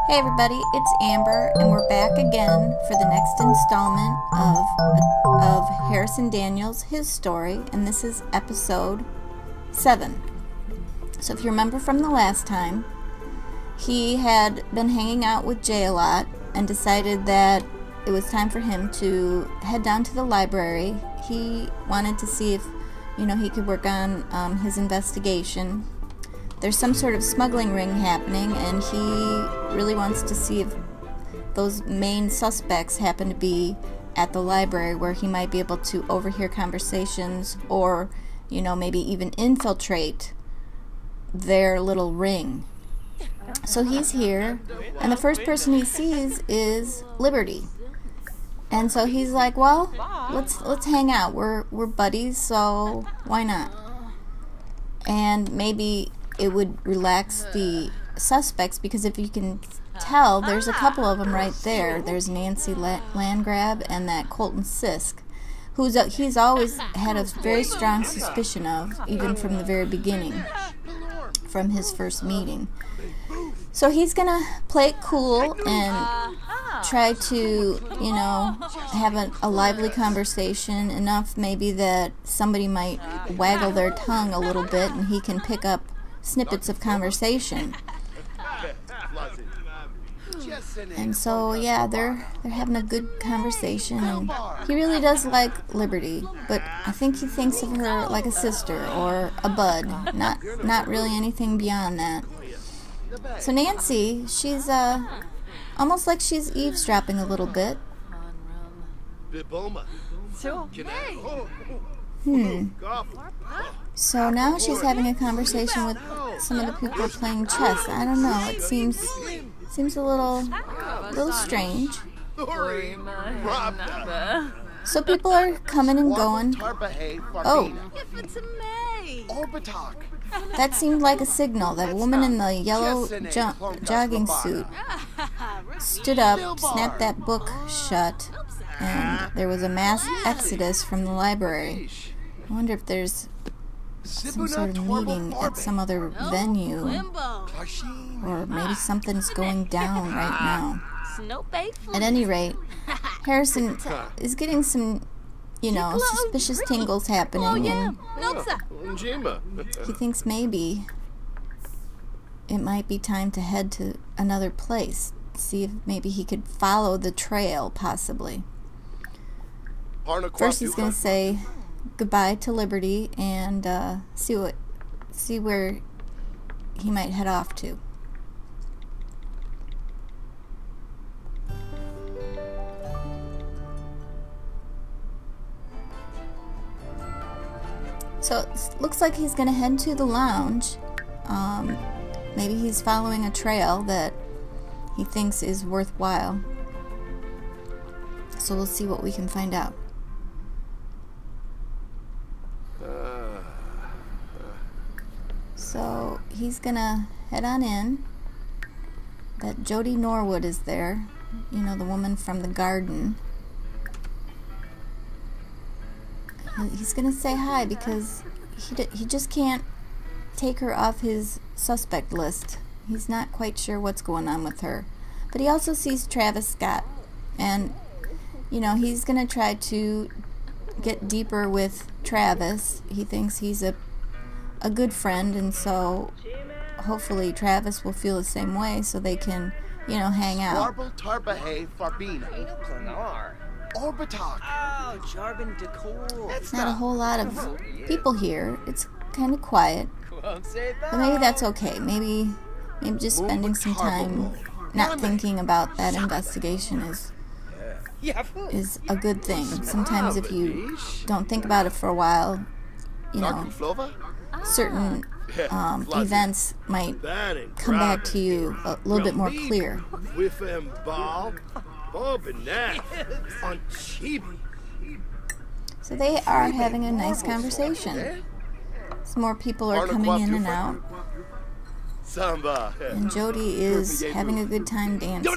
Hey everybody, it's Amber, and we're back again for the next installment of Harrison Daniels' His Story, and this is episode 7. So if you remember from the last time, he had been hanging out with Jay a lot and decided that it was time for him to head down to the library. He wanted to see if, he could work on his investigation. There's some sort of smuggling ring happening, and he really wants to see if those main suspects happen to be at the library, where he might be able to overhear conversations or, maybe even infiltrate their little ring. So he's here, and the first person he sees is Liberty. And so he's like, well, let's hang out. We're buddies, so why not? And maybe it would relax the suspects, because if you can tell, there's a couple of them right there. There's Nancy Landgrab and that Colton Sisk, he's always had a very strong suspicion of, even from the very beginning, from his first meeting. So he's gonna play it cool and try to, have a lively conversation, enough maybe that somebody might waggle their tongue a little bit and he can pick up snippets of conversation. And so they're having a good conversation, and he really does like Liberty, but I think he thinks of her like a sister or a bud, not really anything beyond that. So Nancy, she's almost like she's eavesdropping a little bit. So now she's having a conversation with some of the people playing chess. I don't know, it seems a little strange. So people are coming and going. Oh, that seemed like a signal. That woman in the yellow jogging suit stood up, snapped that book shut, and there was a mass exodus from the library. I wonder if there's some sort of meeting at some other venue, or maybe something's going down right now. At any rate, Harrison is getting some, suspicious tingles happening, and he thinks maybe it might be time to head to another place, see if maybe he could follow the trail, possibly. First he's going to say goodbye to Liberty and see where he might head off to. So it looks like he's going to head to the lounge. Maybe he's following a trail that he thinks is worthwhile. So we'll see what we can find out. So he's gonna head on in. That Jody Norwood is there, the woman from the garden. He's gonna say hi, because he just can't take her off his suspect list. He's not quite sure what's going on with her. But he also sees Travis Scott, and he's gonna try to get deeper with Travis. He thinks he's a good friend, and so hopefully Travis will feel the same way, so they can, hang out. It's not a whole lot of people here. It's kind of quiet. But maybe that's okay. Maybe just spending some time not thinking about that investigation is a good thing. Sometimes if you don't think about it for a while, certain events might come back to you a little bit more clear. So they are having a nice conversation. Some more people are coming in and out. And Jody is having a good time dancing.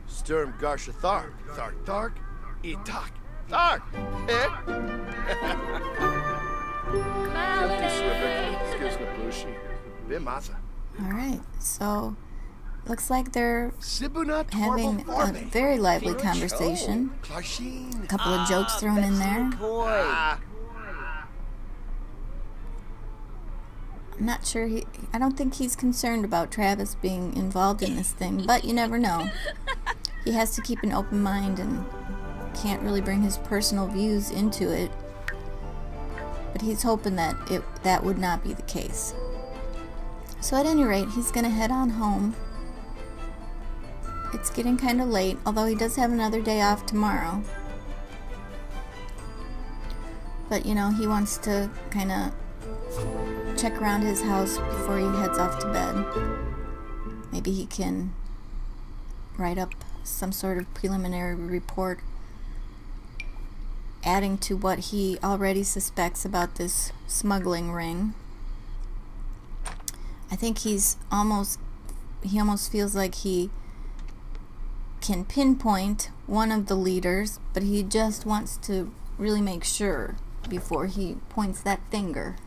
Sturm Garsha Thark, Thark, Itak, Thark! Alright, so looks like they're having a very lively conversation. A couple of jokes thrown in there. I'm not sure I don't think he's concerned about Travis being involved in this thing, but you never know. He has to keep an open mind and can't really bring his personal views into it. But he's hoping that that would not be the case. So at any rate, he's going to head on home. It's getting kind of late, although he does have another day off tomorrow. But, you know, he wants to kind of check around his house before he heads off to bed. Maybe he can write up some sort of preliminary report adding to what he already suspects about this smuggling ring. I think he almost feels like he can pinpoint one of the leaders, but he just wants to really make sure before he points that finger.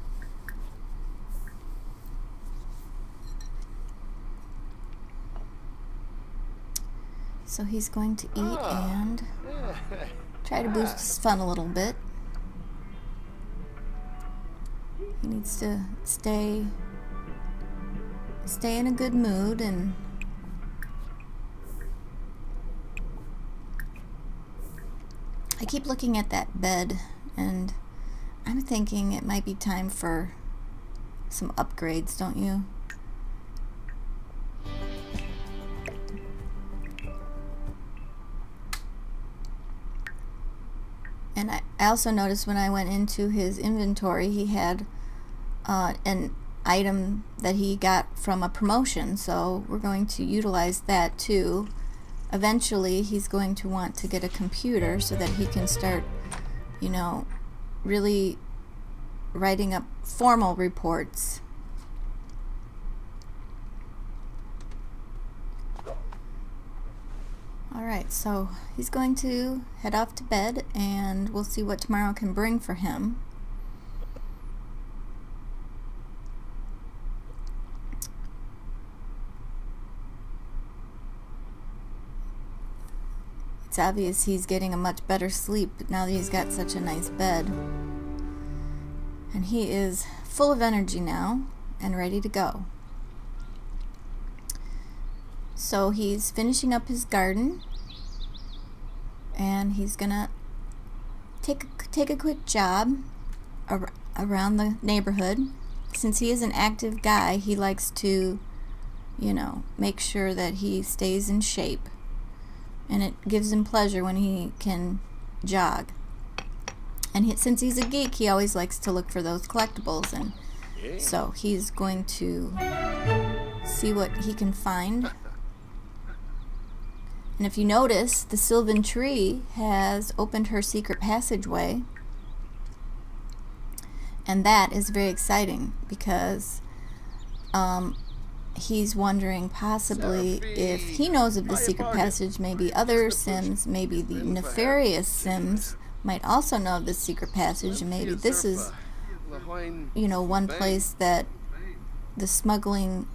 So he's going to eat and try to boost his fun a little bit. He needs to stay in a good mood, and I keep looking at that bed and I'm thinking it might be time for some upgrades, don't you? And I also noticed when I went into his inventory, he had an item that he got from a promotion, so we're going to utilize that too. Eventually he's going to want to get a computer so that he can start, you know, really writing up formal reports. Alright, so he's going to head off to bed, and we'll see what tomorrow can bring for him. It's obvious he's getting a much better sleep now that he's got such a nice bed. And he is full of energy now and ready to go. So he's finishing up his garden, and he's gonna take a quick job around the neighborhood. Since he is an active guy, he likes to, you know, make sure that he stays in shape, and it gives him pleasure when he can jog. And since he's a geek, he always likes to look for those collectibles, and so he's going to see what he can find. And if you notice, the Sylvan Tree has opened her secret passageway, and that is very exciting because he's wondering possibly if he knows of the secret passage, maybe other Sims, maybe the nefarious Sims might also know of this secret passage, and maybe this is, you know, one place that the smuggling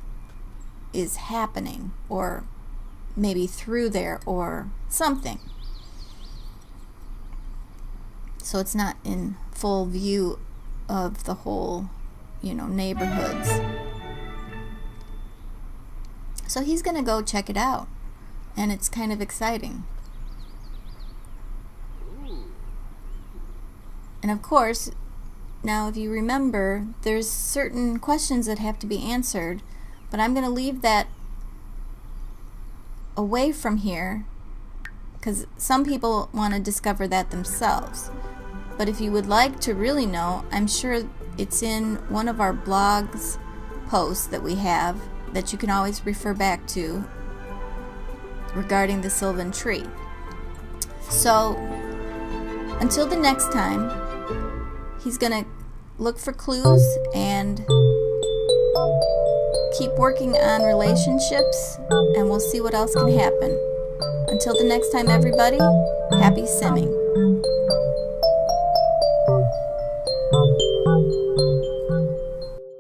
is happening, or maybe through there or something. So it's not in full view of the whole, you know, neighborhoods. So he's gonna go check it out, and it's kind of exciting. And of course, now if you remember, there's certain questions that have to be answered, but I'm gonna leave that away from here because some people want to discover that themselves. But if you would like to really know, I'm sure it's in one of our blogs posts that we have that you can always refer back to regarding the Sylvan Tree. So until the next time, he's gonna look for clues and keep working on relationships, and we'll see what else can happen. Until the next time, everybody, happy simming.